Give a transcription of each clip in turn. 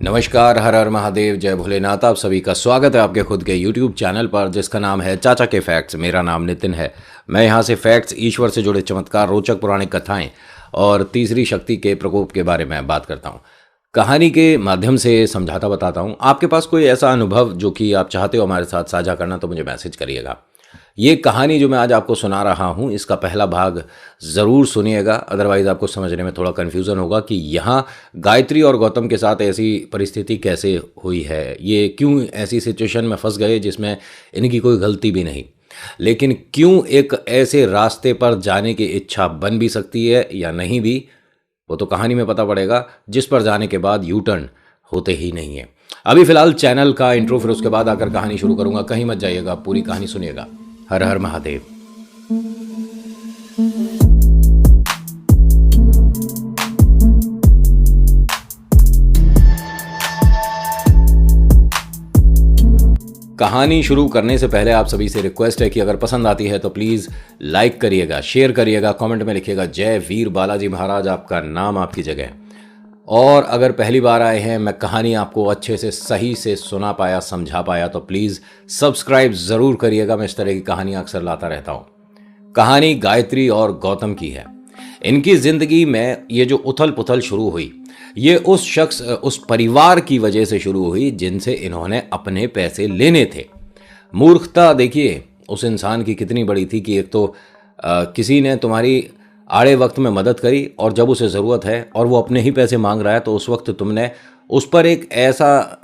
नमस्कार, हर हर महादेव, जय भोलेनाथ। आप सभी का स्वागत है आपके खुद के YouTube चैनल पर जिसका नाम है चाचा के फैक्ट्स। मेरा नाम नितिन है। मैं यहाँ से फैक्ट्स, ईश्वर से जुड़े चमत्कार, रोचक पौराणिक कथाएं और तीसरी शक्ति के प्रकोप के बारे में बात करता हूँ। कहानी के माध्यम से समझाता बताता हूँ। आपके पास कोई ऐसा अनुभव जो कि आप चाहते हो हमारे साथ साझा करना, तो मुझे मैसेज करिएगा। ये कहानी जो मैं आज आपको सुना रहा हूँ, इसका पहला भाग ज़रूर सुनिएगा, अदरवाइज़ आपको समझने में थोड़ा कन्फ्यूज़न होगा कि यहाँ गायत्री और गौतम के साथ ऐसी परिस्थिति कैसे हुई है, ये क्यों ऐसी सिचुएशन में फंस गए जिसमें इनकी कोई गलती भी नहीं, लेकिन क्यों एक ऐसे रास्ते पर जाने की इच्छा बन भी सकती है या नहीं भी, वो तो कहानी में पता पड़ेगा, जिस पर जाने के बाद यू टर्न होते ही नहीं है। अभी फ़िलहाल चैनल का इंट्रो, फिर उसके बाद आकर कहानी शुरू करूँगा। कहीं मत जाइएगा, पूरी कहानी सुनिएगा। हर हर महादेव। कहानी शुरू करने से पहले आप सभी से रिक्वेस्ट है कि अगर पसंद आती है तो प्लीज़ लाइक करिएगा, शेयर करिएगा, कमेंट में लिखिएगा जय वीर बालाजी महाराज, आपका नाम आपकी जगह। और अगर पहली बार आए हैं, मैं कहानी आपको अच्छे से सही से सुना पाया, समझा पाया, तो प्लीज़ सब्सक्राइब ज़रूर करिएगा। मैं इस तरह की कहानी अक्सर लाता रहता हूँ। कहानी गायत्री और गौतम की है। इनकी ज़िंदगी में ये जो उथल पुथल शुरू हुई, ये उस शख्स, उस परिवार की वजह से शुरू हुई जिनसे इन्होंने अपने पैसे लेने थे। मूर्खता देखिए उस इंसान की कितनी बड़ी थी कि एक तो किसी ने तुम्हारी आड़े वक्त में मदद करी, और जब उसे ज़रूरत है और वो अपने ही पैसे मांग रहा है तो उस वक्त तुमने उस पर एक ऐसा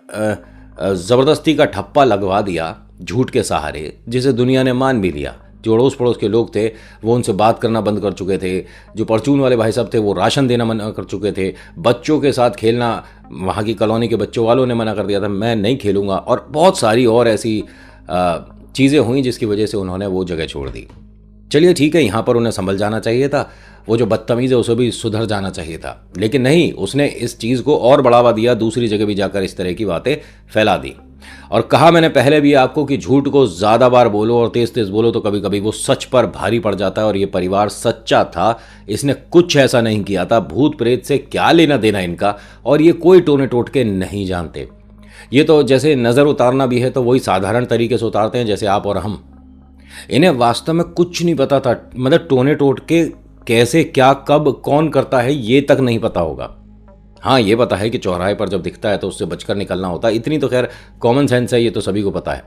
ज़बरदस्ती का ठप्पा लगवा दिया झूठ के सहारे, जिसे दुनिया ने मान भी लिया। जो अड़ोस पड़ोस के लोग थे वो उनसे बात करना बंद कर चुके थे। जो परचून वाले भाई साहब थे वो राशन देना मना कर चुके थे। बच्चों के साथ खेलना वहाँ की कॉलोनी के बच्चों वालों ने मना कर दिया था, मैं नहीं खेलूँगा। और बहुत सारी और ऐसी चीज़ें हुई जिसकी वजह से उन्होंने वो जगह छोड़ दी। चलिए ठीक है, यहाँ पर उन्हें संभल जाना चाहिए था, वो जो बदतमीज़ है उसे भी सुधर जाना चाहिए था, लेकिन नहीं, उसने इस चीज़ को और बढ़ावा दिया, दूसरी जगह भी जाकर इस तरह की बातें फैला दी। और कहा मैंने पहले भी आपको कि झूठ को ज़्यादा बार बोलो और तेज़ तेज़ बोलो तो कभी कभी वो सच पर भारी पड़ जाता है। और ये परिवार सच्चा था, इसने कुछ ऐसा नहीं किया था। भूत प्रेत से क्या लेना देना इनका, और ये कोई टोने टोटके नहीं जानते। ये तो जैसे नज़र उतारना भी है तो वही साधारण तरीके से उतारते हैं जैसे आप और हम। इन्हें वास्तव में कुछ नहीं पता था, मतलब टोने टोटके कैसे, क्या, कब, कौन करता है ये तक नहीं पता होगा। हाँ, ये पता है कि चौराहे पर जब दिखता है तो उससे बचकर निकलना होता है, इतनी तो खैर कॉमन सेंस है, ये तो सभी को पता है।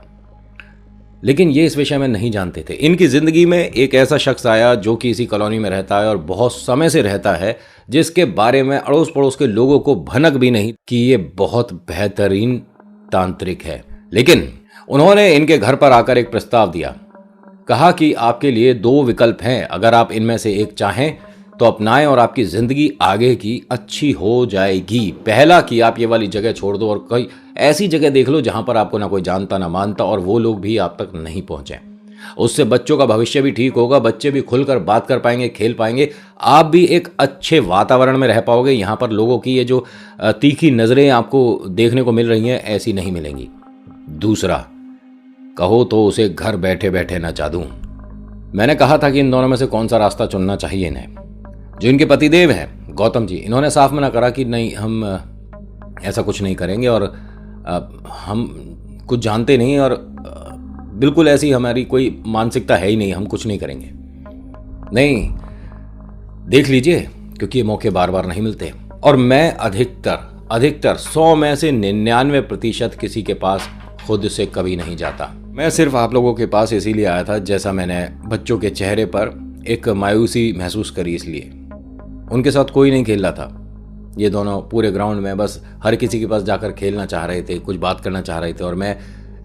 लेकिन ये इस विषय में नहीं जानते थे। इनकी ज़िंदगी में एक ऐसा शख्स आया जो कि इसी कॉलोनी में रहता है और बहुत समय से रहता है, जिसके बारे में अड़ोस पड़ोस के लोगों को भनक भी नहीं कि ये बहुत बेहतरीन तांत्रिक है। लेकिन उन्होंने इनके घर पर आकर एक प्रस्ताव दिया। कहा कि आपके लिए दो विकल्प हैं, अगर आप इनमें से एक चाहें तो अपनाएं और आपकी ज़िंदगी आगे की अच्छी हो जाएगी। पहला कि आप ये वाली जगह छोड़ दो और कोई ऐसी जगह देख लो जहां पर आपको ना कोई जानता ना मानता और वो लोग भी आप तक नहीं पहुंचे। उससे बच्चों का भविष्य भी ठीक होगा, बच्चे भी खुलकर बात कर पाएंगे, खेल पाएंगे, आप भी एक अच्छे वातावरण में रह पाओगे। यहाँ पर लोगों की ये जो तीखी नज़रें आपको देखने को मिल रही हैं, ऐसी नहीं मिलेंगी। दूसरा, कहो तो उसे घर बैठे बैठे नचा दूं। मैंने कहा था कि इन दोनों में से कौन सा रास्ता चुनना चाहिए इन्हें। जो इनके पतिदेव हैं गौतम जी, इन्होंने साफ मना करा कि नहीं, हम ऐसा कुछ नहीं करेंगे और हम कुछ जानते नहीं और बिल्कुल ऐसी हमारी कोई मानसिकता है ही नहीं, हम कुछ नहीं करेंगे। नहीं, देख लीजिए, क्योंकि ये मौके बार बार नहीं मिलते और मैं अधिकतर 100 में से 99% किसी के पास खुद से कभी नहीं जाता। मैं सिर्फ आप लोगों के पास इसीलिए आया था, जैसा मैंने बच्चों के चेहरे पर एक मायूसी महसूस करी, इसलिए। उनके साथ कोई नहीं खेल रहा था। ये दोनों पूरे ग्राउंड में बस हर किसी के पास जाकर खेलना चाह रहे थे, कुछ बात करना चाह रहे थे, और मैं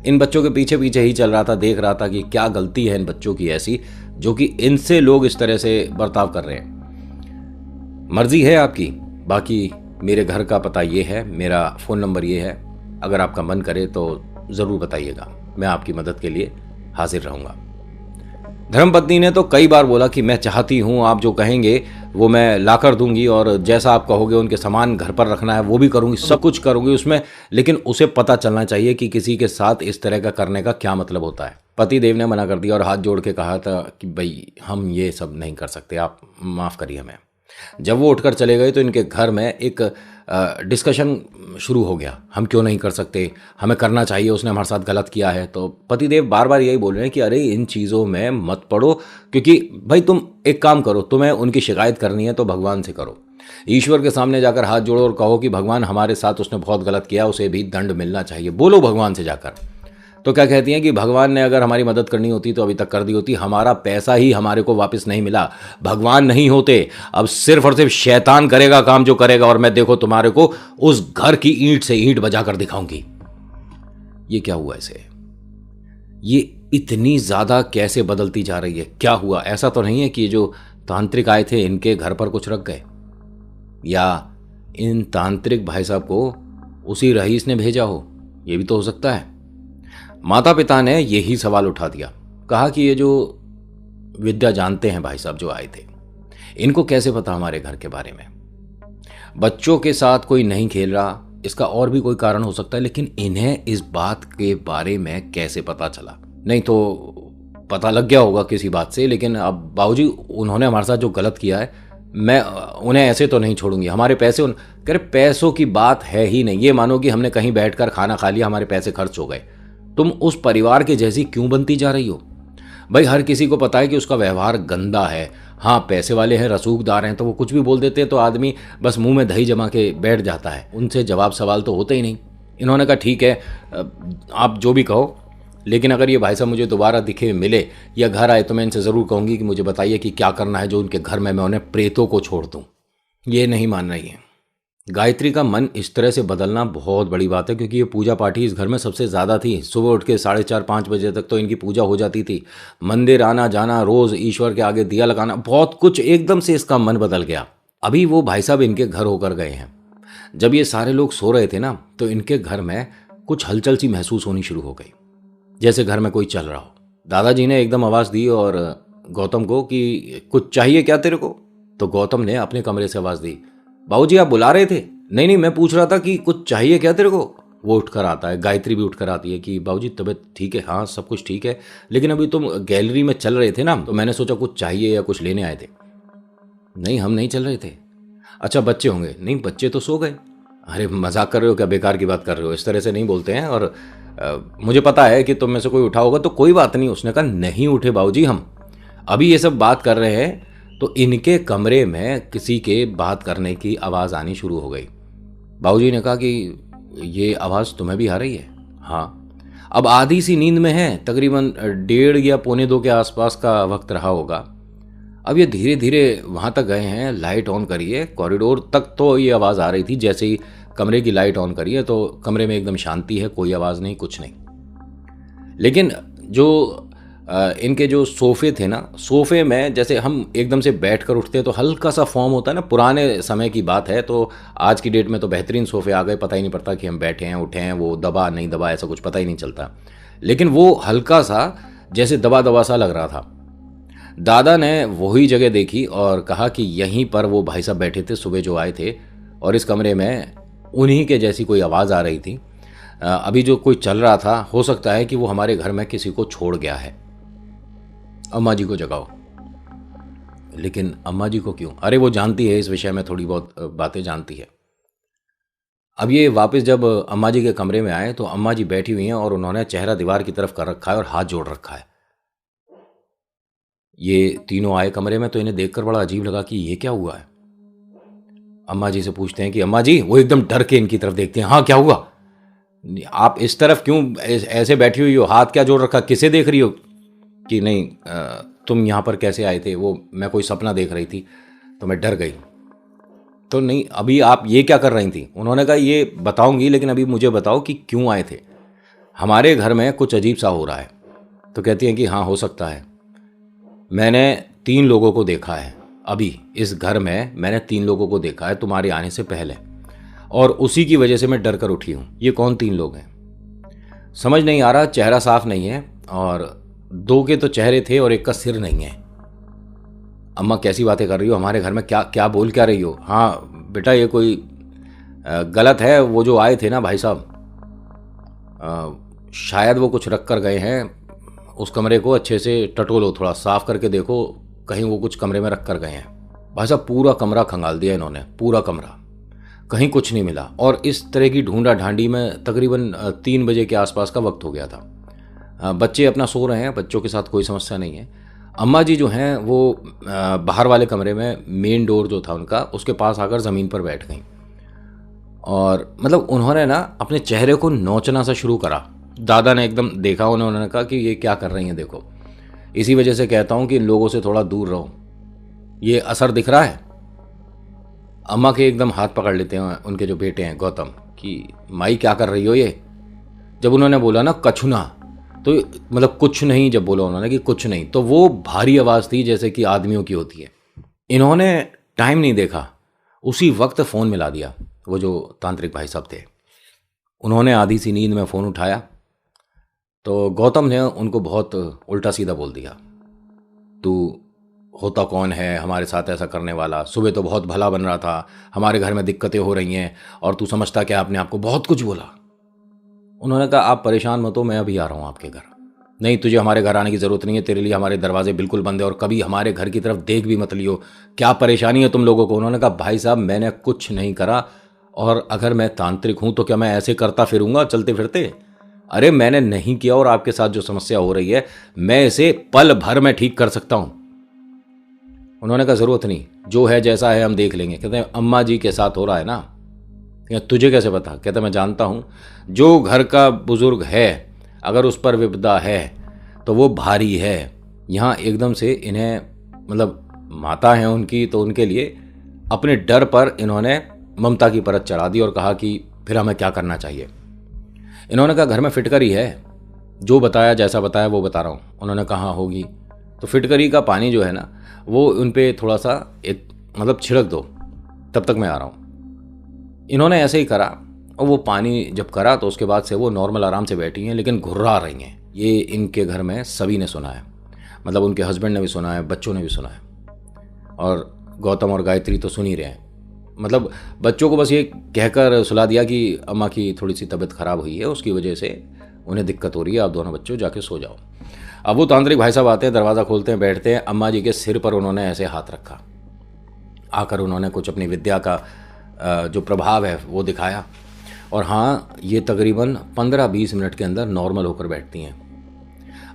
इन बच्चों के पीछे पीछे ही चल रहा था, देख रहा था कि क्या गलती है इन बच्चों की ऐसी जो कि इनसे लोग इस तरह से बर्ताव कर रहे हैं। मर्जी है आपकी। बाकी मेरे घर का पता ये है, मेरा फ़ोन नंबर ये है, अगर आपका मन करे तो ज़रूर बताइएगा, मैं आपकी मदद के लिए हाजिर रहूँगा। धर्मपत्नी ने तो कई बार बोला कि मैं चाहती हूँ, आप जो कहेंगे वो मैं लाकर दूंगी और जैसा आप कहोगे उनके सामान घर पर रखना है वो भी करूँगी, सब कुछ करूँगी उसमें, लेकिन उसे पता चलना चाहिए कि किसी के साथ इस तरह का करने का क्या मतलब होता है। पति देव ने मना कर दिया और हाथ जोड़ के कहा था कि भाई हम ये सब नहीं कर सकते, आप माफ़ करिए हमें। जब वो उठकर चले गए तो इनके घर में एक डिस्कशन शुरू हो गया, हम क्यों नहीं कर सकते, हमें करना चाहिए, उसने हमारे साथ गलत किया है। तो पतिदेव बार बार यही बोल रहे हैं कि अरे इन चीज़ों में मत पड़ो, क्योंकि भाई तुम एक काम करो, तुम्हें उनकी शिकायत करनी है तो भगवान से करो, ईश्वर के सामने जाकर हाथ जोड़ो और कहो कि भगवान हमारे साथ उसने बहुत गलत किया, उसे भी दंड मिलना चाहिए, बोलो भगवान से जाकर। तो क्या कहती हैं कि भगवान ने अगर हमारी मदद करनी होती तो अभी तक कर दी होती, हमारा पैसा ही हमारे को वापस नहीं मिला, भगवान नहीं होते, अब सिर्फ और सिर्फ शैतान करेगा काम जो करेगा, और मैं देखो तुम्हारे को उस घर की ईंट से ईंट बजा कर दिखाऊंगी। ये क्या हुआ ऐसे? ये इतनी ज्यादा कैसे बदलती जा रही है? क्या हुआ? ऐसा तो नहीं है कि जो तांत्रिक आए थे इनके घर पर कुछ रख गए, या इन तांत्रिक भाई साहब को उसी रईस ने भेजा हो? ये भी तो हो सकता है। माता पिता ने यही सवाल उठा दिया, कहा कि ये जो विद्या जानते हैं भाई साहब जो आए थे, इनको कैसे पता हमारे घर के बारे में? बच्चों के साथ कोई नहीं खेल रहा, इसका और भी कोई कारण हो सकता है, लेकिन इन्हें इस बात के बारे में कैसे पता चला? नहीं तो पता लग गया होगा किसी बात से, लेकिन अब बाबूजी उन्होंने हमारे साथ जो गलत किया है, मैं उन्हें ऐसे तो नहीं छोड़ूंगी, हमारे पैसे कह रहे पैसों की बात है ही नहीं, ये मानो कि हमने कहीं बैठकर खाना खा लिया, हमारे पैसे खर्च हो गए, तुम उस परिवार के जैसी क्यों बनती जा रही हो? भाई हर किसी को पता है कि उसका व्यवहार गंदा है, हाँ पैसे वाले हैं, रसूखदार हैं, तो वो कुछ भी बोल देते हैं तो आदमी बस मुंह में दही जमा के बैठ जाता है, उनसे जवाब सवाल तो होते ही नहीं। इन्होंने कहा ठीक है आप जो भी कहो, लेकिन अगर ये भाई साहब मुझे दोबारा दिखे मिले या घर आए तो मैं इनसे ज़रूर कहूँगी कि मुझे बताइए कि क्या करना है जो उनके घर में मैं उन्हें प्रेतों को छोड़ दूँ। ये नहीं मान रही है। गायत्री का मन इस तरह से बदलना बहुत बड़ी बात है, क्योंकि ये पूजा पाठी इस घर में सबसे ज़्यादा थी। सुबह उठ के 4:30-5 बजे तक तो इनकी पूजा हो जाती थी, मंदिर आना जाना, रोज़ ईश्वर के आगे दिया लगाना, बहुत कुछ। एकदम से इसका मन बदल गया। अभी वो भाई साहब इनके घर होकर गए हैं। जब ये सारे लोग सो रहे थे ना, तो इनके घर में कुछ हलचल सी महसूस होनी शुरू हो गई, जैसे घर में कोई चल रहा हो। दादाजी ने एकदम आवाज़ दी और गौतम को कि कुछ चाहिए क्या तेरे को? तो गौतम ने अपने कमरे से आवाज़ दी, बाबूजी आप बुला रहे थे? नहीं नहीं, मैं पूछ रहा था कि कुछ चाहिए क्या तेरे को? वो उठकर आता है, गायत्री भी उठकर आती है कि बाबूजी तबीयत ठीक है? हाँ सब कुछ ठीक है, लेकिन अभी तुम गैलरी में चल रहे थे ना, तो मैंने सोचा कुछ चाहिए या कुछ लेने आए थे। नहीं हम नहीं चल रहे थे। अच्छा बच्चे होंगे? नहीं बच्चे तो सो गए। अरे मजाक कर रहे हो क्या? बेकार की बात कर रहे हो, इस तरह से नहीं बोलते हैं, और मुझे पता है कि तुम में से कोई उठा होगा तो कोई बात नहीं। उसने कहा नहीं उठे बाबूजी, हम अभी ये सब बात कर रहे हैं। तो इनके कमरे में किसी के बात करने की आवाज़ आनी शुरू हो गई। बाबूजी ने कहा कि ये आवाज़ तुम्हें भी आ रही है? हाँ। अब आधी सी नींद में है, तकरीबन 1:30 या 1:45 के आसपास का वक्त रहा होगा। अब ये धीरे धीरे वहाँ तक गए हैं, लाइट ऑन करिए, कॉरिडोर तक तो ये आवाज़ आ रही थी। जैसे ही कमरे की लाइट ऑन करिए तो कमरे में एकदम शांति है, कोई आवाज़ नहीं, कुछ नहीं। लेकिन जो इनके जो सोफ़े थे ना, सोफ़े में जैसे हम एकदम से बैठ कर उठते हैं तो हल्का सा फॉर्म होता है ना, पुराने समय की बात है, तो आज की डेट में तो बेहतरीन सोफ़े आ गए, पता ही नहीं पड़ता कि हम बैठे हैं उठे हैं, वो दबा नहीं दबा ऐसा कुछ पता ही नहीं चलता। लेकिन वो हल्का सा जैसे दबा दबा सा लग रहा था। दादा ने वही जगह देखी और कहा कि यहीं पर वो भाई साहब बैठे थे सुबह जो आए थे, और इस कमरे में उन्हीं के जैसी कोई आवाज़ आ रही थी। अभी जो कोई चल रहा था, हो सकता है कि वो हमारे घर में किसी को छोड़ गया है। अम्मा जी को जगाओ। लेकिन अम्मा जी को क्यों? अरे वो जानती है इस विषय में, थोड़ी बहुत बातें जानती है। अब ये वापस जब अम्मा जी के कमरे में आए तो अम्मा जी बैठी हुई हैं और उन्होंने चेहरा दीवार की तरफ कर रखा है और हाथ जोड़ रखा है। ये तीनों आए कमरे में तो इन्हें देखकर बड़ा अजीब लगा कि ये क्या हुआ है। अम्मा जी से पूछते हैं कि अम्मा जी, वो एकदम डर के इनकी तरफ देखते हैं। हाँ क्या हुआ? आप इस तरफ क्यों ऐसे बैठी हुई हो, हाथ क्या जोड़ रखा, किसे देख रही हो? कि नहीं तुम यहाँ पर कैसे आए थे? वो मैं कोई सपना देख रही थी तो मैं डर गई। तो नहीं, अभी आप ये क्या कर रही थी? उन्होंने कहा ये बताऊंगी, लेकिन अभी मुझे बताओ कि क्यों आए थे। हमारे घर में कुछ अजीब सा हो रहा है। तो कहती हैं कि हाँ हो सकता है, मैंने 3 लोगों को देखा है, अभी इस घर में मैंने 3 लोगों को देखा है तुम्हारे आने से पहले, और उसी की वजह से मैं डर कर उठी हूँ। ये कौन 3 लोग हैं? समझ नहीं आ रहा, चेहरा साफ नहीं है, और 2 के तो चेहरे थे और एक का सिर नहीं है। अम्मा कैसी बातें कर रही हो? हमारे घर में क्या क्या बोल क्या रही हो? हाँ बेटा ये कोई गलत है। वो जो आए थे ना भाई साहब, शायद वो कुछ रख कर गए हैं। उस कमरे को अच्छे से टटोलो, थोड़ा साफ करके देखो, कहीं वो कुछ कमरे में रख कर गए हैं। भाई साहब पूरा कमरा खंगाल दिया इन्होंने, पूरा कमरा, कहीं कुछ नहीं मिला। और इस तरह की ढूंढा ढांडी में तकरीबन 3 बजे के आसपास का वक्त हो गया था। बच्चे अपना सो रहे हैं, बच्चों के साथ कोई समस्या नहीं है। अम्मा जी जो हैं वो बाहर वाले कमरे में मेन डोर जो था उनका, उसके पास आकर ज़मीन पर बैठ गई और मतलब उन्होंने ना अपने चेहरे को नोचना सा शुरू करा। दादा ने एकदम देखा, उन्होंने कहा कि ये क्या कर रही हैं, देखो इसी वजह से कहता हूँ कि इन लोगों से थोड़ा दूर रहो, ये असर दिख रहा है। अम्मा के एकदम हाथ पकड़ लेते हैं उनके जो बेटे हैं गौतम, कि माई क्या कर रही हो ये। जब उन्होंने बोला ना कछुना, तो मतलब कुछ नहीं, जब बोला उन्होंने कि कुछ नहीं, तो वो भारी आवाज़ थी जैसे कि आदमियों की होती है। इन्होंने टाइम नहीं देखा, उसी वक्त फ़ोन मिला दिया। वो जो तांत्रिक भाई साहब थे, उन्होंने आधी सी नींद में फ़ोन उठाया तो गौतम ने उनको बहुत उल्टा सीधा बोल दिया, तू होता कौन है हमारे साथ ऐसा करने वाला, सुबह तो बहुत भला बन रहा था, हमारे घर में दिक्कतें हो रही हैं और तू समझता क्या अपने आप को, बहुत कुछ बोला। उन्होंने कहा आप परेशान मत हो, मैं अभी आ रहा हूँ आपके घर। नहीं, तुझे हमारे घर आने की ज़रूरत नहीं है, तेरे लिए हमारे दरवाजे बिल्कुल बंद है और कभी हमारे घर की तरफ देख भी मत लियो, क्या परेशानी है तुम लोगों को। उन्होंने कहा भाई साहब मैंने कुछ नहीं करा, और अगर मैं तांत्रिक हूँ तो क्या मैं ऐसे करता फिरूंगा चलते फिरते? अरे मैंने नहीं किया, और आपके साथ जो समस्या हो रही है मैं इसे पल भर में ठीक कर सकता हूँ। उन्होंने कहा ज़रूरत नहीं, जो है जैसा है हम देख लेंगे। कहते हैं अम्मा जी के साथ हो रहा है ना, तुझे कैसे पता? कहता मैं जानता हूँ, जो घर का बुजुर्ग है अगर उस पर विपदा है तो वो भारी है। यहाँ एकदम से इन्हें मतलब माता है उनकी, तो उनके लिए अपने डर पर इन्होंने ममता की परत चढ़ा दी और कहा कि फिर हमें क्या करना चाहिए। इन्होंने कहा घर में फिटकरी है, जो बताया जैसा बताया वो बता रहा हूँ। उन्होंने कहा हाँ होगी, तो फिटकरी का पानी जो है ना वो उन पर थोड़ा सा एक मतलब छिड़क दो, तब तक मैं आ रहा हूँ। इन्होंने ऐसे ही करा और वो पानी जब करा तो उसके बाद से वो नॉर्मल आराम से बैठी हैं, लेकिन घुर्रा रही हैं। ये इनके घर में सभी ने सुना है, मतलब उनके हस्बैंड ने भी सुना है, बच्चों ने भी सुना है, और गौतम और गायत्री तो सुन ही रहे हैं। मतलब बच्चों को बस ये कहकर सुला दिया कि अम्मा की थोड़ी सी तबीयत खराब हुई है, उसकी वजह से उन्हें दिक्कत हो रही है, आप दोनों बच्चों जाके सो जाओ। अब वो तांत्रिक भाई साहब आते हैं, दरवाज़ा खोलते हैं, बैठते हैं, अम्मा जी के सिर पर उन्होंने ऐसे हाथ रखा, आकर उन्होंने कुछ अपनी विद्या का जो प्रभाव है वो दिखाया। और हाँ, ये तकरीबन 15-20 मिनट के अंदर नॉर्मल होकर बैठती हैं।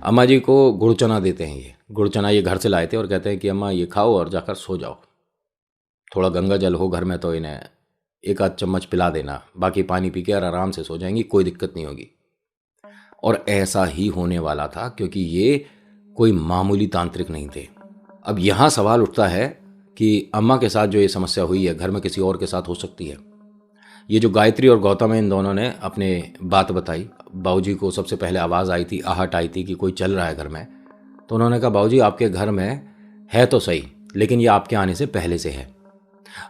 अम्मा जी को गुड़ चना देते हैं, ये गुड़ चना ये घर से लाए थे और कहते हैं कि अम्मा ये खाओ और जाकर सो जाओ, थोड़ा गंगा जल हो घर में तो इन्हें 1 आध चम्मच पिला देना, बाकी पानी पी के और आराम से सो जाएंगी, कोई दिक्कत नहीं होगी। और ऐसा ही होने वाला था, क्योंकि ये कोई मामूली तांत्रिक नहीं थे। अब यहाँ सवाल उठता है कि अम्मा के साथ जो ये समस्या हुई है घर में किसी और के साथ हो सकती है। ये जो गायत्री और गौतम है, इन दोनों ने अपने बात बताई। बाबूजी को सबसे पहले आवाज़ आई थी, आहट आई थी कि कोई चल रहा है घर में। तो उन्होंने कहा बाबूजी आपके घर में है तो सही, लेकिन ये आपके आने से पहले से है।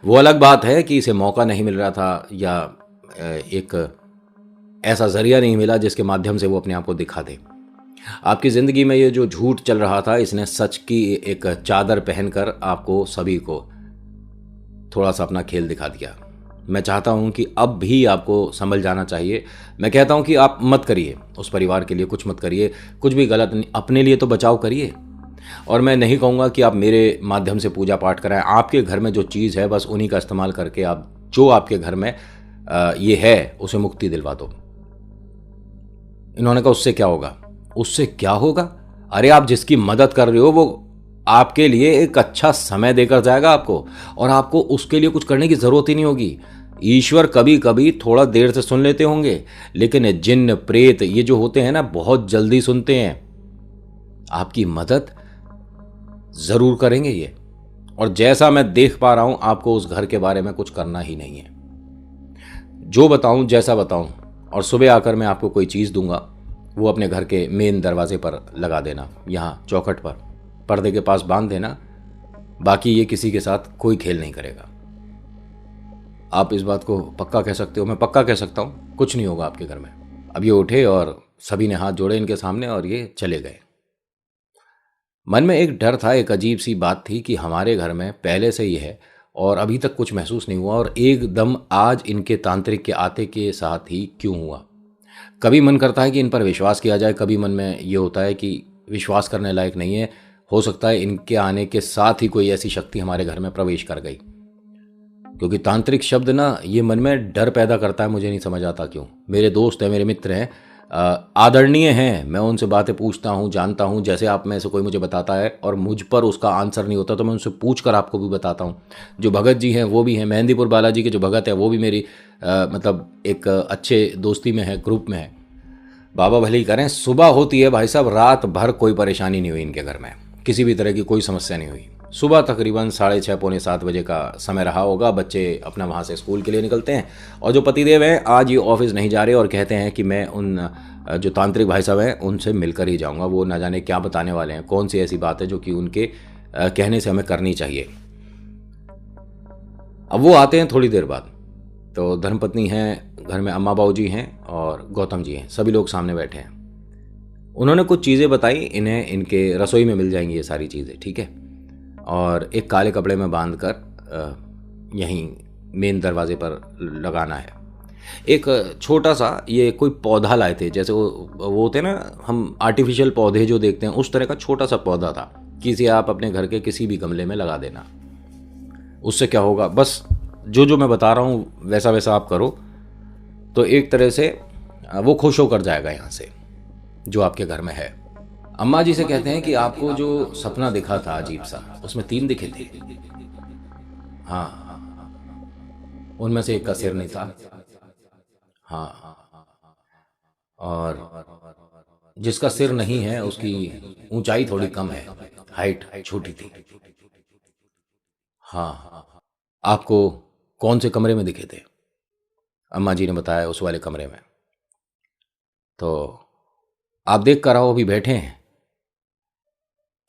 वो अलग बात है कि इसे मौका नहीं मिल रहा था या एक ऐसा जरिया नहीं मिला जिसके माध्यम से वो अपने आप को दिखा दे। आपकी ज़िंदगी में ये जो झूठ चल रहा था, इसने सच की एक चादर पहनकर आपको सभी को थोड़ा सा अपना खेल दिखा दिया। मैं चाहता हूँ कि अब भी आपको संभल जाना चाहिए। मैं कहता हूँ कि आप मत करिए, उस परिवार के लिए कुछ मत करिए, कुछ भी गलत नहीं, अपने लिए तो बचाव करिए। और मैं नहीं कहूँगा कि आप मेरे माध्यम से पूजा पाठ कराएं। आपके घर में जो चीज़ है बस उन्हीं का इस्तेमाल करके आप जो आपके घर में ये है उसे मुक्ति दिलवा दो। इन्होंने कहा उससे क्या होगा? उससे क्या होगा? अरे आप जिसकी मदद कर रहे हो वो आपके लिए एक अच्छा समय देकर जाएगा आपको, और आपको उसके लिए कुछ करने की ज़रूरत ही नहीं होगी। ईश्वर कभी कभी थोड़ा देर से सुन लेते होंगे, लेकिन जिन्न प्रेत ये जो होते हैं ना बहुत जल्दी सुनते हैं। आपकी मदद ज़रूर करेंगे ये, और जैसा मैं देख पा रहा हूं आपको उस घर के बारे में कुछ करना ही नहीं है। जो बताऊं जैसा बताऊं, और सुबह आकर मैं आपको कोई चीज़ दूंगा, वो अपने घर के मेन दरवाजे पर लगा देना, यहाँ चौखट पर पर्दे के पास बांध देना। बाकी ये किसी के साथ कोई खेल नहीं करेगा। आप इस बात को पक्का कह सकते हो? मैं पक्का कह सकता हूँ कुछ नहीं होगा आपके घर में। अब ये उठे और सभी ने हाथ जोड़े इनके सामने और ये चले गए। मन में एक डर था, एक अजीब सी बात थी कि हमारे घर में पहले से ही है और अभी तक कुछ महसूस नहीं हुआ, और एकदम आज इनके तांत्रिक के आते के साथ ही क्यों हुआ। कभी मन करता है कि इन पर विश्वास किया जाए, कभी मन में ये होता है कि विश्वास करने लायक नहीं है, हो सकता है इनके आने के साथ ही कोई ऐसी शक्ति हमारे घर में प्रवेश कर गई, क्योंकि तांत्रिक शब्द ना ये मन में डर पैदा करता है। मुझे नहीं समझ आता क्यों। मेरे दोस्त हैं, मेरे मित्र हैं, आदरणीय हैं, मैं उनसे बातें पूछता हूँ, जानता हूँ। जैसे आप में से कोई मुझे बताता है और मुझ पर उसका आंसर नहीं होता तो मैं उनसे पूछ कर आपको भी बताता हूँ। जो भगत जी हैं वो भी हैं, मेहंदीपुर बालाजी के जो भगत है वो भी मेरी मतलब एक अच्छे दोस्ती में है, ग्रुप में है। बाबा भले ही करें। सुबह होती है भाई साहब, रात भर कोई परेशानी नहीं हुई इनके घर में, किसी भी तरह की कोई समस्या नहीं हुई। सुबह तकरीबन 6:30 पौने 7 बजे का समय रहा होगा। बच्चे अपना वहाँ से स्कूल के लिए निकलते हैं और जो पतिदेव हैं आज ये ऑफिस नहीं जा रहे और कहते हैं कि मैं उन जो तांत्रिक भाई साहब हैं उनसे मिलकर ही जाऊँगा। वो ना जाने क्या बताने वाले हैं, कौन सी ऐसी बात है जो कि उनके कहने से हमें करनी चाहिए। अब वो आते हैं थोड़ी देर बाद, तो धर्मपत्नी हैं घर में, अम्मा बाबू जी हैं और गौतम जी हैं, सभी लोग सामने बैठे हैं। उन्होंने कुछ चीज़ें बताई, इन्हें इनके रसोई में मिल जाएंगी ये सारी चीज़ें, ठीक है। और एक काले कपड़े में बांध कर यहीं मेन दरवाजे पर लगाना है। एक छोटा सा ये कोई पौधा लाए थे, जैसे वो होते हैं ना हम आर्टिफिशियल पौधे जो देखते हैं, उस तरह का छोटा सा पौधा था। किसी आप अपने घर के किसी भी गमले में लगा देना। उससे क्या होगा, बस जो मैं बता रहा हूँ वैसा वैसा आप करो तो एक तरह से वो खुश होकर जाएगा यहाँ से जो आपके घर में है। अम्मा जी से कहते हैं कि आपको जो सपना दिखा था अजीब सा, उसमें 3 दिखे थे। हाँ, उनमें से एक का सिर नहीं था। हाँ, और जिसका सिर नहीं है उसकी ऊंचाई थोड़ी कम है, हाइट छोटी थी। हाँ, आपको कौन से कमरे में दिखे थे? अम्मा जी ने बताया उस वाले कमरे में। तो आप देख कर आओ, अभी बैठे हैं।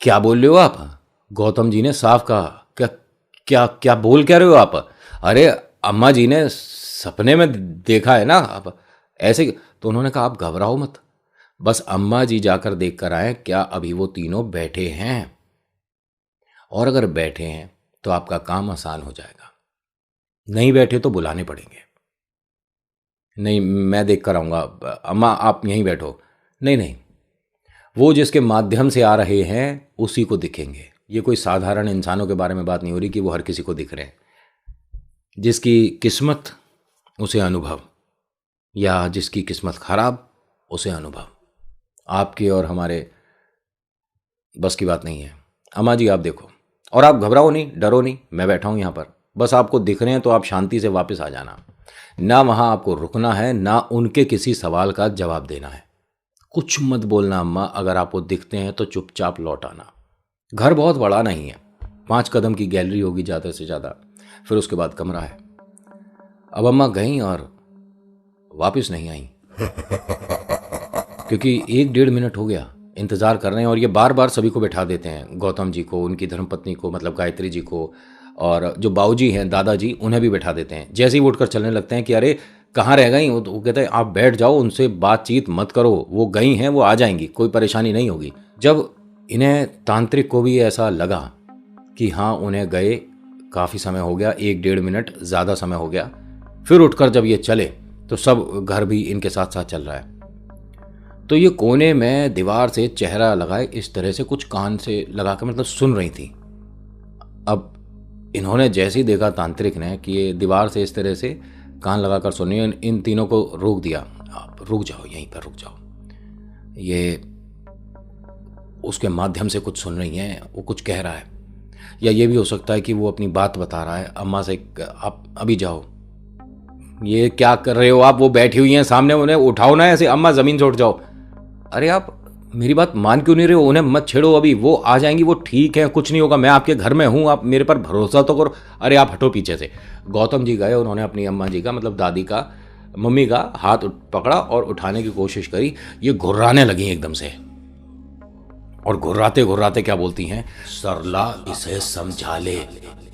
क्या बोल रहे हो आप? गौतम जी ने साफ कहा। क्या क्या क्या बोल क्या रहे हो आप? अरे अम्मा जी ने सपने में देखा है ना आप ऐसे। तो उन्होंने कहा आप घबराओ मत, बस अम्मा जी जाकर देख कर आए क्या अभी वो तीनों बैठे हैं, और अगर बैठे हैं तो आपका काम आसान हो जाएगा, नहीं बैठे तो बुलाने पड़ेंगे। नहीं, मैं देख कर आऊँगा, अम्मा आप यहीं बैठो। नहीं नहीं, वो जिसके माध्यम से आ रहे हैं उसी को दिखेंगे। ये कोई साधारण इंसानों के बारे में बात नहीं हो रही कि वो हर किसी को दिख रहे हैं। जिसकी किस्मत उसे अनुभव, या जिसकी किस्मत खराब उसे अनुभव। आपके और हमारे बस की बात नहीं है। अम्मा जी आप देखो, और आप घबराओ नहीं, डरो नहीं, मैं बैठा हूँ यहाँ पर। बस आपको दिख रहे हैं तो आप शांति से वापस आ जाना। ना वहाँ आपको रुकना है, ना उनके किसी सवाल का जवाब देना है। कुछ मत बोलना अम्मा, अगर आपको दिखते हैं तो चुपचाप लौट आना। घर बहुत बड़ा नहीं है, 5 कदम की गैलरी होगी ज़्यादा से ज़्यादा, फिर उसके बाद कमरा है। अब अम्मा गईं और वापस नहीं आई क्योंकि 1-1.5 मिनट हो गया इंतज़ार कर रहे हैं। और ये बार बार सभी को बैठा देते हैं, गौतम जी को, उनकी धर्मपत्नी को मतलब गायत्री जी को, और जो बाऊजी हैं दादाजी उन्हें भी बैठा देते हैं। जैसे ही वो उठकर चलने लगते हैं कि अरे कहाँ रह गई, वो कहते हैं आप बैठ जाओ, उनसे बातचीत मत करो, वो गई हैं, वो आ जाएंगी, कोई परेशानी नहीं होगी। जब इन्हें तांत्रिक को भी ऐसा लगा कि हाँ उन्हें गए काफ़ी समय हो गया, 1-1.5 मिनट ज़्यादा समय हो गया, फिर उठकर जब ये चले तो सब घर भी इनके साथ साथ चल रहा है। तो ये कोने में दीवार से चेहरा लगाए इस तरह से कुछ कान से लगा कर मतलब सुन रही थी। अब इन्होंने जैसे ही देखा तांत्रिक ने कि ये दीवार से इस तरह से कान लगाकर सुन रही है, इन तीनों को रोक दिया। आप रुक जाओ, यहीं पर रुक जाओ, ये उसके माध्यम से कुछ सुन रही हैं, वो कुछ कह रहा है, या ये भी हो सकता है कि वो अपनी बात बता रहा है अम्मा से। आप अभी जाओ, ये क्या कर रहे हो आप? वो बैठी हुई हैं सामने, उन्हें उठाओ ना ऐसे, अम्मा ज़मीन से उठ जाओ। अरे आप मेरी बात मान क्यों नहीं रहे हो? उन्हें मत छेड़ो, अभी वो आ जाएंगी, वो ठीक है, कुछ नहीं होगा, मैं आपके घर में हूँ, आप मेरे पर भरोसा तो करो। अरे आप हटो पीछे से। गौतम जी गए, उन्होंने अपनी अम्मा जी का मतलब दादी का, मम्मी का हाथ पकड़ा और उठाने की कोशिश करी। ये घुर्राने लगी एकदम से, और घुर्राते घुर्राते क्या बोलती हैं, सरला इसे समझा ले,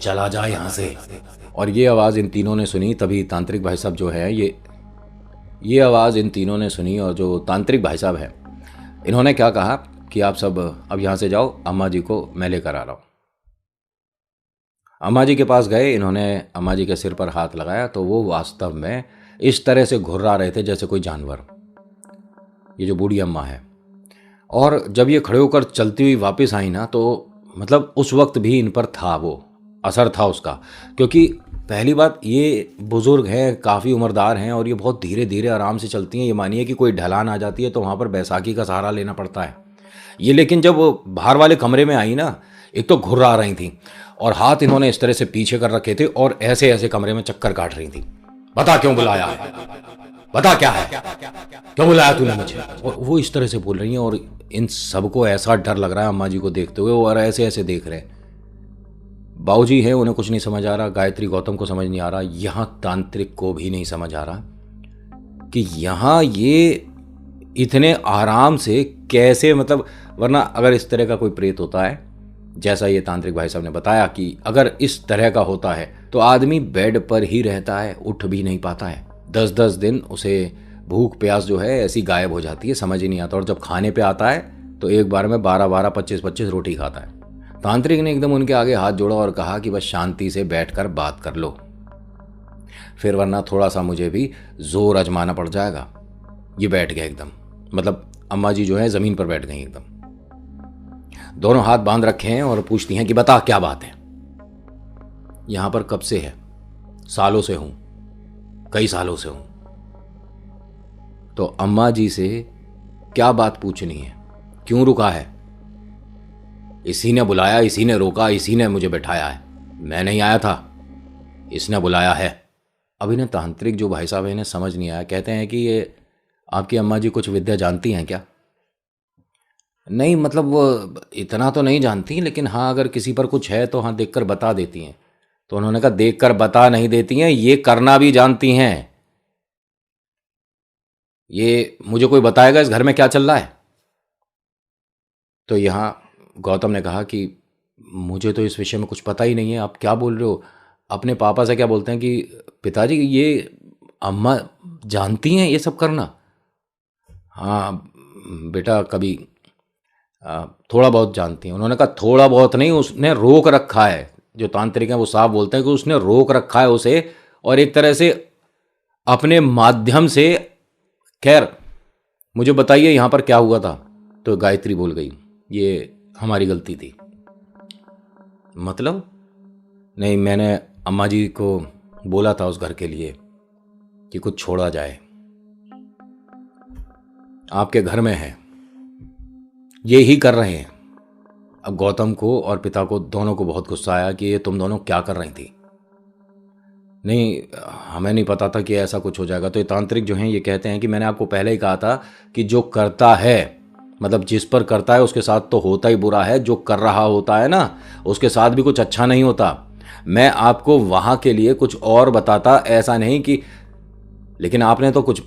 चला जा यहाँ से। और ये आवाज़ इन तीनों ने सुनी, तभी तांत्रिक भाई साहब जो है ये आवाज़ इन तीनों ने सुनी, और जो तांत्रिक भाई साहब हैं इन्होंने क्या कहा कि आप सब अब यहाँ से जाओ, अम्मा जी को मैं लेकर आ रहा हूँ। अम्मा जी के पास गए, इन्होंने अम्मा जी के सिर पर हाथ लगाया तो वो वास्तव में इस तरह से घुर्रा रहे थे जैसे कोई जानवर, ये जो बूढ़ी अम्मा है। और जब ये खड़े होकर चलती हुई वापस आई ना, तो मतलब उस वक्त भी इन पर था, वो असर था उसका। क्योंकि पहली बात, ये बुज़ुर्ग हैं, काफ़ी उम्रदार हैं, और ये बहुत धीरे धीरे आराम से चलती हैं। ये मानिए कि कोई ढलान आ जाती है तो वहाँ पर बैसाखी का सहारा लेना पड़ता है। ये लेकिन जब वो बाहर वाले कमरे में आई ना, एक तो घुर्रा रही थी, और हाथ इन्होंने इस तरह से पीछे कर रखे थे, और ऐसे ऐसे कमरे में चक्कर काट रही थी। बता क्यों बुलाया है, बता क्या है, क्यों बुलाया तूने मुझे। और वो इस तरह से बोल रही हैं, और इन सबको ऐसा डर लग रहा है अम्मा जी को देखते हुए, और ऐसे ऐसे देख रहे हैं। बाबूजी हैं, उन्हें कुछ नहीं समझ आ रहा, गायत्री गौतम को समझ नहीं आ रहा, यहाँ तांत्रिक को भी नहीं समझ आ रहा कि यहाँ ये इतने आराम से कैसे, मतलब वरना अगर इस तरह का कोई प्रेत होता है, जैसा ये तांत्रिक भाई साहब ने बताया कि अगर इस तरह का होता है तो आदमी बेड पर ही रहता है, उठ भी नहीं पाता है। 10-10 दिन उसे भूख प्यास जो है ऐसी गायब हो जाती है, समझ ही नहीं आता। और जब खाने पे आता है तो एक बार में 12-12, 25-25 रोटी खाता है। तांत्रिक ने एकदम उनके आगे हाथ जोड़ा और कहा कि बस शांति से बैठकर बात कर लो, फिर वरना थोड़ा सा मुझे भी जोर आजमाना पड़ जाएगा। ये बैठ गया एकदम, मतलब अम्मा जी जो है ज़मीन पर बैठ गई एकदम, दोनों हाथ बांध रखे हैं, और पूछती हैं कि बता क्या बात है। यहां पर कब से है? सालों से हूं, कई सालों से हूं। तो अम्मा जी से क्या बात पूछनी है, क्यों रुका है? इसी ने बुलाया, इसी ने रोका, इसी ने मुझे बैठाया है, मैं नहीं आया था, इसने बुलाया है। अब इन्हें तांत्रिक जो भाई साहब है इन्हें समझ नहीं आया। कहते हैं कि ये आपकी अम्मा जी कुछ विद्या जानती हैं क्या? नहीं, मतलब वो इतना तो नहीं जानती, लेकिन हाँ अगर किसी पर कुछ है तो हाँ देखकर बता देती हैं। तो उन्होंने कहा देखकर बता नहीं देती हैं, ये करना भी जानती हैं। ये मुझे कोई बताएगा इस घर में क्या चल रहा है? तो यहाँ गौतम ने कहा कि मुझे तो इस विषय में कुछ पता ही नहीं है, आप क्या बोल रहे हो? अपने पापा से क्या बोलते हैं कि पिताजी ये अम्मा जानती हैं ये सब करना? हाँ बेटा, कभी थोड़ा बहुत जानती हैं। उन्होंने कहा थोड़ा बहुत नहीं, उसने रोक रखा है। जो तांत्रिक हैं वो साफ बोलते हैं कि उसने रोक रखा है उसे, और एक तरह से अपने माध्यम से। खैर मुझे बताइए यहाँ पर क्या हुआ था? तो गायत्री बोल गई, ये हमारी गलती थी। मतलब? नहीं, मैंने अम्मा जी को बोला था उस घर के लिए कि कुछ छोड़ा जाए, आपके घर में है, ये ही कर रहे हैं। अब गौतम को और पिता को दोनों को बहुत गुस्सा आया कि ये तुम दोनों क्या कर रही थी। नहीं, हमें नहीं पता था कि ऐसा कुछ हो जाएगा। तो ये तांत्रिक जो हैं ये कहते हैं कि मैंने आपको पहले ही कहा था कि जो करता है, मतलब जिस पर करता है उसके साथ तो होता ही बुरा है, जो कर रहा होता है ना उसके साथ भी कुछ अच्छा नहीं होता। मैं आपको वहाँ के लिए कुछ और बताता, ऐसा नहीं कि, लेकिन आपने तो कुछ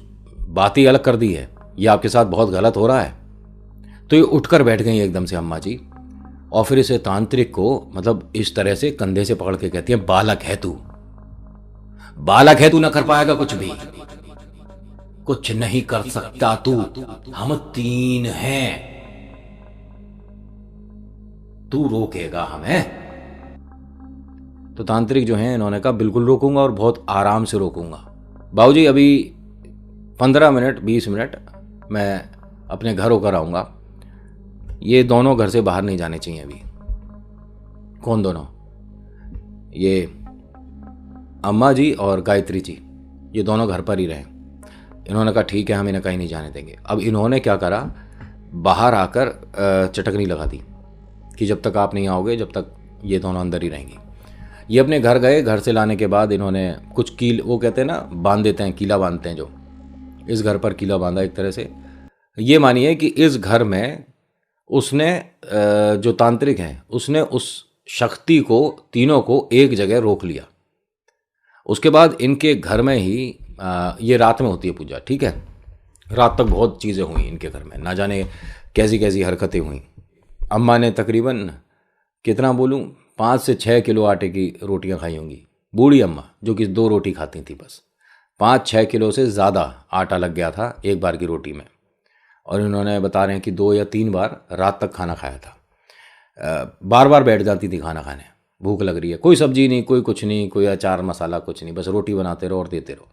बात ही अलग कर दी है, ये आपके साथ बहुत गलत हो रहा है। तो ये उठकर बैठ गई एकदम से अम्मा जी, और फिर इसे तांत्रिक को मतलब इस तरह से कंधे से पकड़ के कहती है, बालक है तू, बालक है तू, ना कर पाएगा कुछ भी, कुछ नहीं कर सकता तू, हम तीन हैं, तू रोकेगा हमें? तो तांत्रिक जो है इन्होंने कहा बिल्कुल रोकूंगा, और बहुत आराम से रोकूंगा। बाबूजी अभी 15 मिनट 20 मिनट मैं अपने घर होकर आऊंगा, ये दोनों घर से बाहर नहीं जाने चाहिए अभी। कौन दोनों? ये अम्मा जी और गायत्री जी, ये दोनों घर पर ही रहे। इन्होंने कहा ठीक है, हम इन्हें कहीं नहीं जाने देंगे। अब इन्होंने क्या करा, बाहर आकर चटकनी लगा दी कि जब तक आप नहीं आओगे जब तक ये दोनों अंदर ही रहेंगी। ये अपने घर गए, घर से लाने के बाद इन्होंने कुछ कील, वो कहते हैं ना बांध देते हैं, कीला बांधते हैं, जो इस घर पर कीला बांधा एक तरह से। ये मानिए कि इस घर में उसने जो तांत्रिक है उसने उस शक्ति को, तीनों को एक जगह रोक लिया। उसके बाद इनके घर में ही ये रात में होती है पूजा, ठीक है, रात तक बहुत चीज़ें हुई इनके घर में, ना जाने कैसी कैसी हरकतें हुई। अम्मा ने तकरीबन कितना बोलूँ 5 से 6 किलो आटे की रोटियां खाई होंगी। बूढ़ी अम्मा जो कि 2 रोटी खाती थी बस, 5-6 किलो से ज़्यादा आटा लग गया था एक बार की रोटी में। और इन्होंने बता रहे हैं कि 2 या 3 बार रात तक खाना खाया था। बार बार बैठ जाती थी खाना खाने, भूख लग रही है, कोई सब्जी नहीं, कोई कुछ नहीं, कोई अचार मसाला कुछ नहीं, बस रोटी बनाते रहो और देते रहो।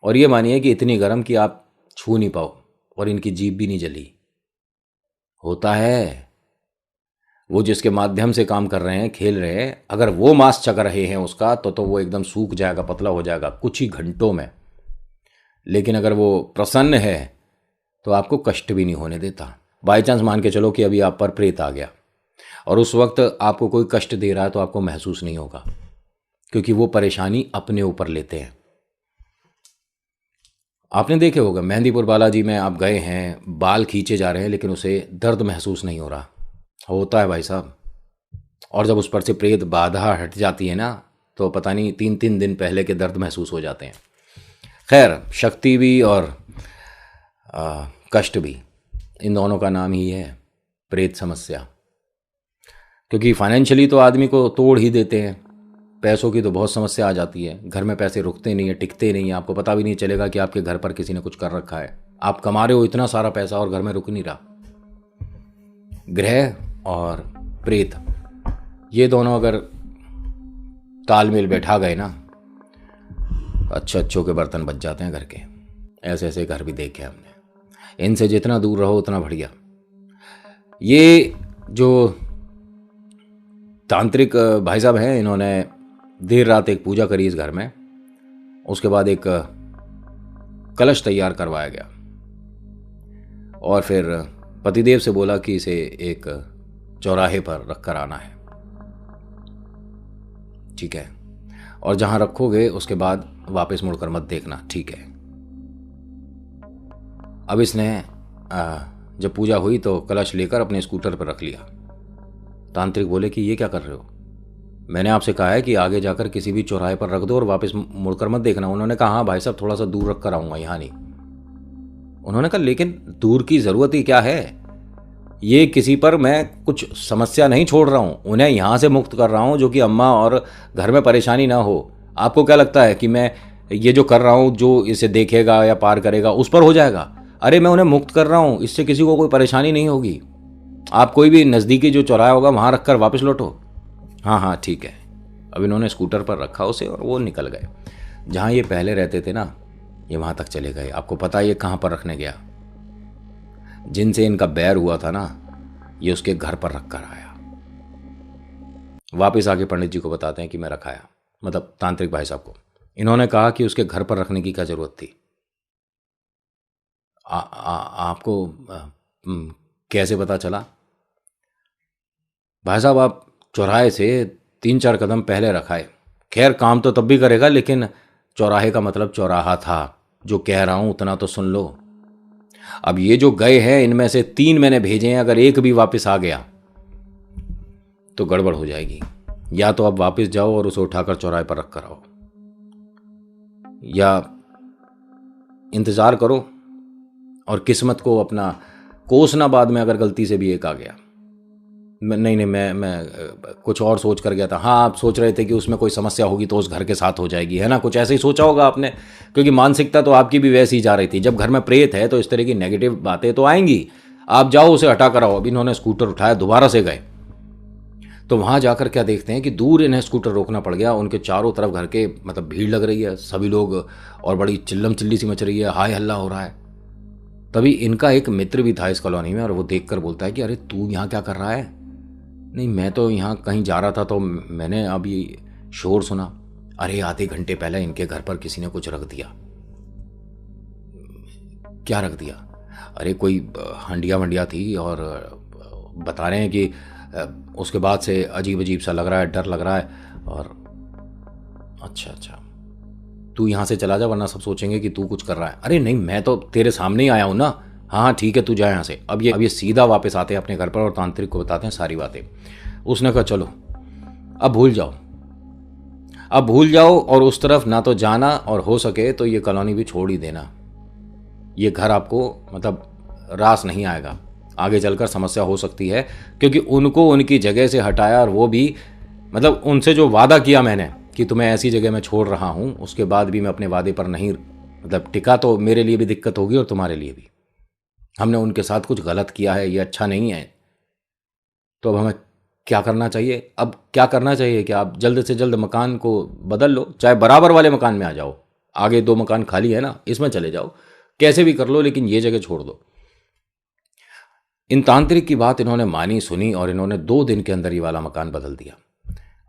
और ये मानिए कि इतनी गर्म कि आप छू नहीं पाओ, और इनकी जीभ भी नहीं जली। होता है। वो जिसके माध्यम से काम कर रहे हैं, खेल रहे हैं, अगर वो मांस चख रहे हैं उसका तो वो एकदम सूख जाएगा, पतला हो जाएगा कुछ ही घंटों में। लेकिन अगर वो प्रसन्न है तो आपको कष्ट भी नहीं होने देता। बाई चांस मान के चलो कि अभी आप पर प्रेत आ गया और उस वक्त आपको कोई कष्ट दे रहा है तो आपको महसूस नहीं होगा, क्योंकि वो परेशानी अपने ऊपर लेते हैं। आपने देखे होगा मेहंदीपुर बालाजी में आप गए हैं, बाल खींचे जा रहे हैं लेकिन उसे दर्द महसूस नहीं हो रहा। होता है भाई साहब। और जब उस पर से प्रेत बाधा हट जाती है ना तो पता नहीं 3-3 दिन पहले के दर्द महसूस हो जाते हैं। खैर, शक्ति भी और कष्ट भी, इन दोनों का नाम ही है प्रेत समस्या। क्योंकि फाइनेंशियली तो आदमी को तोड़ ही देते हैं, पैसों की तो बहुत समस्या आ जाती है। घर में पैसे रुकते नहीं है, टिकते नहीं है, आपको पता भी नहीं चलेगा कि आपके घर पर किसी ने कुछ कर रखा है। आप कमा रहे हो इतना सारा पैसा और घर में रुक नहीं रहा। ग्रह और प्रेत, ये दोनों अगर तालमेल बैठा गए ना, अच्छों के बर्तन बच जाते हैं घर के। ऐसे ऐसे घर भी देखे हमने। इनसे जितना दूर रहो उतना बढ़िया। ये जो तांत्रिक भाई साहब हैं, इन्होंने देर रात एक पूजा करी इस घर में। उसके बाद एक कलश तैयार करवाया गया और फिर पतिदेव से बोला कि इसे एक चौराहे पर रख कर आना है, ठीक है, और जहां रखोगे उसके बाद वापस मुड़कर मत देखना, ठीक है। अब इसने जब पूजा हुई तो कलश लेकर अपने स्कूटर पर रख लिया। तांत्रिक बोले कि ये क्या कर रहे हो? मैंने आपसे कहा है कि आगे जाकर किसी भी चौराहे पर रख दो और वापस मुड़कर मत देखना। उन्होंने कहा हाँ भाई साहब, थोड़ा सा दूर रख कर आऊँगा, यहाँ नहीं। उन्होंने कहा लेकिन दूर की ज़रूरत ही क्या है? ये किसी पर मैं कुछ समस्या नहीं छोड़ रहा हूँ, उन्हें यहाँ से मुक्त कर रहा हूँ जो कि अम्मा और घर में परेशानी ना हो। आपको क्या लगता है कि मैं ये जो कर रहा हूँ, जो इसे देखेगा या पार करेगा उस पर हो जाएगा? अरे मैं उन्हें मुक्त कर रहा हूँ, इससे किसी को कोई परेशानी नहीं होगी। आप कोई भी नज़दीकी जो चौराहा होगा वहाँ रख कर वापस लौटो। हाँ हाँ ठीक है। अब इन्होंने स्कूटर पर रखा उसे और वो निकल गए। जहाँ ये पहले रहते थे ना, ये वहाँ तक चले गए। आपको पता है ये कहाँ पर रखने गया? जिनसे इनका बैर हुआ था ना, ये उसके घर पर रख कर आया। वापस आके पंडित जी को बताते हैं कि मैं रखाया, मतलब तांत्रिक भाई साहब को। इन्होंने कहा कि उसके घर पर रखने की क्या जरूरत थी? आपको कैसे पता चला? भाई साहब, आप चौराहे से 3-4 कदम पहले रखा है। खैर, काम तो तब भी करेगा, लेकिन चौराहे का मतलब चौराहा था। जो कह रहा हूं उतना तो सुन लो। अब ये जो गए हैं, इनमें से 3 मैंने भेजे हैं, अगर एक भी वापस आ गया तो गड़बड़ हो जाएगी। या तो अब वापस जाओ और उसे उठाकर चौराहे पर रख कर आओ, या इंतजार करो और किस्मत को अपना कोसना बाद में, अगर गलती से भी एक आ गया। नहीं, मैं कुछ और सोच कर गया था। हाँ, आप सोच रहे थे कि उसमें कोई समस्या होगी तो उस घर के साथ हो जाएगी, है ना? कुछ ऐसे ही सोचा होगा आपने, क्योंकि मानसिकता तो आपकी भी वैसी ही जा रही थी। जब घर में प्रेत है तो इस तरह की नेगेटिव बातें तो आएंगी। आप जाओ, उसे हटा कर आओ। अब इन्होंने स्कूटर उठाया, दोबारा से गए तो वहां जाकर क्या देखते हैं कि दूर इन्हें स्कूटर रोकना पड़ गया। उनके चारों तरफ घर के मतलब भीड़ लग रही है, सभी लोग, और बड़ी चिल्लम चिल्ली सी मच रही है, हाय हल्ला हो रहा है। तभी इनका एक मित्र भी था इस कॉलोनी में, और वो देखकर बोलता है कि अरे तू यहाँ क्या कर रहा है? नहीं, मैं तो यहाँ कहीं जा रहा था तो मैंने अभी शोर सुना। अरे आधे घंटे पहले इनके घर पर किसी ने कुछ रख दिया। क्या रख दिया? अरे कोई हंडिया वंडिया थी, और बता रहे हैं कि उसके बाद से अजीब अजीब सा लग रहा है, डर लग रहा है। और अच्छा, तू यहाँ से चला जा वरना सब सोचेंगे कि तू कुछ कर रहा है। अरे नहीं, मैं तो तेरे सामने ही आया हूँ ना। हाँ ठीक है, तू जा यहाँ से। अब ये सीधा वापस आते हैं अपने घर पर और तांत्रिक को बताते हैं सारी बातें। उसने कहा चलो अब भूल जाओ और उस तरफ ना तो जाना, और हो सके तो ये कॉलोनी भी छोड़ ही देना। ये घर आपको मतलब रास नहीं आएगा, आगे चलकर समस्या हो सकती है। क्योंकि उनको उनकी जगह से हटाया, और वो भी मतलब उनसे जो वादा किया मैंने कि तुम्हें ऐसी जगह में छोड़ रहा हूँ, उसके बाद भी मैं अपने वादे पर नहीं मतलब टिका, तो मेरे लिए भी दिक्कत होगी और तुम्हारे लिए भी। हमने उनके साथ कुछ गलत किया है, ये अच्छा नहीं है। तो अब हमें क्या करना चाहिए? अब क्या करना चाहिए कि आप जल्द से जल्द मकान को बदल लो, चाहे बराबर वाले मकान में आ जाओ। आगे 2 मकान खाली है ना, इसमें चले जाओ, कैसे भी कर लो, लेकिन ये जगह छोड़ दो। इन तांत्रिक की बात इन्होंने मानी सुनी और इन्होंने 2 दिन के अंदर ये वाला मकान बदल दिया।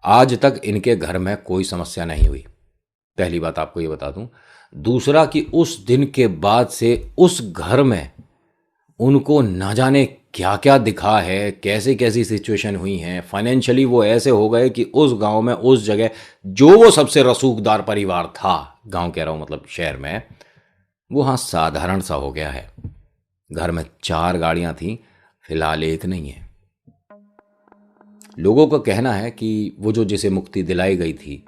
आज तक इनके घर में कोई समस्या नहीं हुई। पहली बात आपको ये बता दूं। दूसरा कि उस दिन के बाद से उस घर में उनको ना जाने क्या क्या दिखा है, कैसे कैसी सिचुएशन हुई हैं। फाइनेंशियली वो ऐसे हो गए कि उस गांव में, उस जगह जो वो सबसे रसूखदार परिवार था, गांव कह रहा हूं मतलब शहर में, वो हाँ साधारण सा हो गया है। घर में 4 गाड़ियां थी, फिलहाल 1 नहीं है। लोगों का कहना है कि वो जो जिसे मुक्ति दिलाई गई थी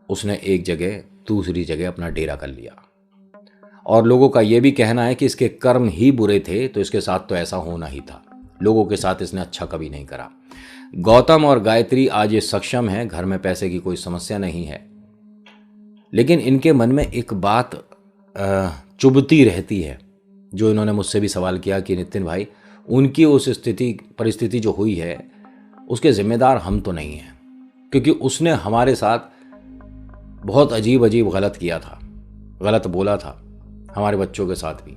उसने एक जगह दूसरी जगह अपना डेरा कर लिया, और लोगों का यह भी कहना है कि इसके कर्म ही बुरे थे तो इसके साथ तो ऐसा होना ही था। लोगों के साथ इसने अच्छा कभी नहीं करा। गौतम और गायत्री आज ये सक्षम है, घर में पैसे की कोई समस्या नहीं है, लेकिन इनके मन में एक बात चुभती रहती है, जो इन्होंने मुझसे भी सवाल किया कि नितिन भाई, उनकी उस परिस्थिति जो हुई है उसके जिम्मेदार हम तो नहीं हैं, क्योंकि उसने हमारे साथ बहुत अजीब अजीब गलत किया था, गलत बोला था, हमारे बच्चों के साथ भी,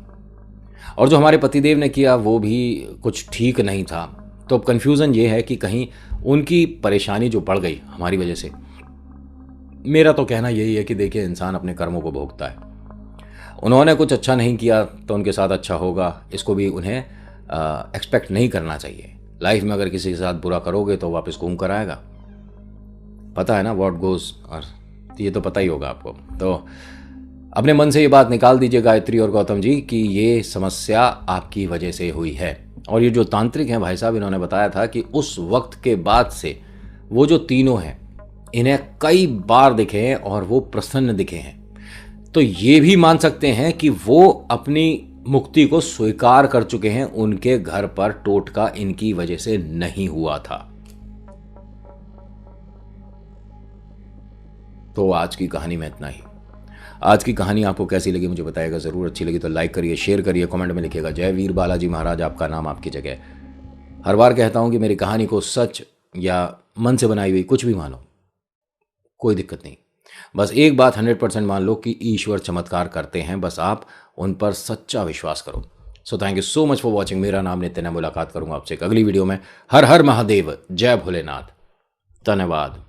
और जो हमारे पतिदेव ने किया वो भी कुछ ठीक नहीं था। तो अब कन्फ्यूज़न ये है कि कहीं उनकी परेशानी जो बढ़ गई हमारी वजह से। मेरा तो कहना यही है कि देखिए, इंसान अपने कर्मों को भोगता है। उन्होंने कुछ अच्छा नहीं किया तो उनके साथ अच्छा होगा, इसको भी उन्हें एक्सपेक्ट नहीं करना चाहिए। लाइफ में अगर किसी के साथ बुरा करोगे तो वापस घूम कर आएगा, पता है ना, व्हाट गोज, और ये तो पता ही होगा आपको। तो अपने मन से ये बात निकाल दीजिए गायत्री और गौतम जी कि ये समस्या आपकी वजह से हुई है। और ये जो तांत्रिक हैं भाई साहब, इन्होंने बताया था कि उस वक्त के बाद से वो जो तीनों हैं इन्हें कई बार दिखे हैं और वो प्रसन्न दिखे हैं। तो ये भी मान सकते हैं कि वो अपनी मुक्ति को स्वीकार कर चुके हैं। उनके घर पर टोटका इनकी वजह से नहीं हुआ था। तो आज की कहानी में इतना ही। आज की कहानी आपको कैसी लगी मुझे बताइएगा ज़रूर। अच्छी लगी तो लाइक करिए, शेयर करिए, कमेंट में लिखिएगा जय वीर बालाजी महाराज, आपका नाम आपकी जगह। हर बार कहता हूं कि मेरी कहानी को सच या मन से बनाई हुई कुछ भी मानो, कोई दिक्कत नहीं। बस एक बात 100% मान लो कि ईश्वर चमत्कार करते हैं, बस आप उन पर सच्चा विश्वास करो। So thank you so much for watching. मेरा नाम नितिन है। मुलाकात करूंगा आपसे एक अगली वीडियो में। हर हर महादेव, जय भोलेनाथ, धन्यवाद।